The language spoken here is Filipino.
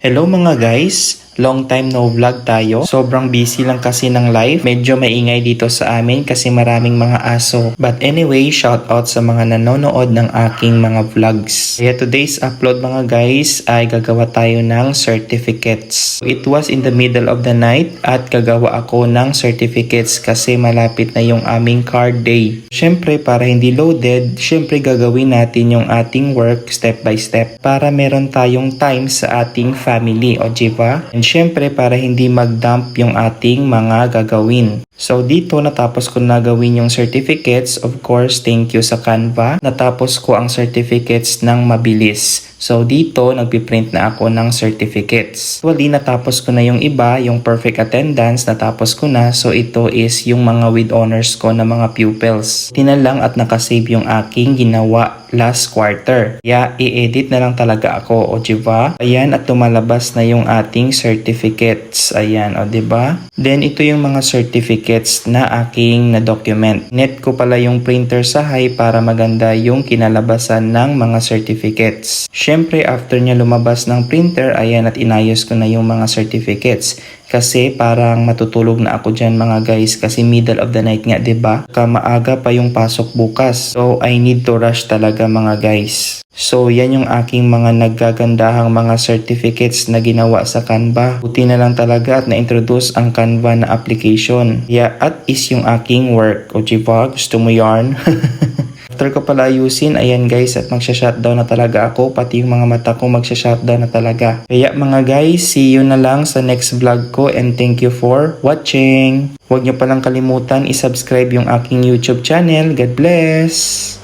Hello mga guys! Long time no vlog tayo. Sobrang busy lang kasi ng life. Medyo maingay dito sa amin kasi maraming mga aso. But anyway, shout out sa mga nanonood ng aking mga vlogs. Kaya today's upload mga guys ay gagawa tayo ng certificates. It was in the middle of the night at gagawa ako ng certificates kasi malapit na yung aming card day. Syempre para hindi loaded, syempre gagawin natin yung ating work step by step para meron tayong time sa ating family, o diba? And syempre para hindi mag-dump yung ating mga gagawin. So dito natapos ko na gawin yung certificates. Of course, thank you sa Canva. Natapos ko ang certificates ng mabilis. So dito nagpiprint na ako ng certificates. Actually natapos ko na yung iba, yung perfect attendance natapos ko na. So ito is yung mga with honors ko na mga pupils. Tinalang at nakasave yung aking ginawa last quarter. Kaya i-edit na lang talaga ako, o diba? Ayan, at tumalabas na yung ating certificates. Ayan, o diba? Then ito yung mga certificates na aking na-document. Net ko pala yung printer sa high para maganda yung kinalabasan ng mga certificates. Syempre, after niya lumabas ng printer, ayan, at inayos ko na yung mga certificates. Kasi parang matutulog na ako dyan mga guys kasi middle of the night nga, diba? Maaga pa yung pasok bukas. So I need to rush talaga mga guys. So yan yung aking mga naggagandahang mga certificates na ginawa sa Canva. Buti na lang talaga at na-introduce ang Canva na application. Yeah, at is yung aking work. O diba? Gusto mo yarn? After ko pala ayusin, ayan guys, at magsha-shutdown na talaga ako, pati yung mga mata ko magsha-shutdown na talaga. Kaya mga guys, see you na lang sa next vlog ko and thank you for watching. Huwag nyo palang kalimutan i-subscribe yung aking YouTube channel. God bless!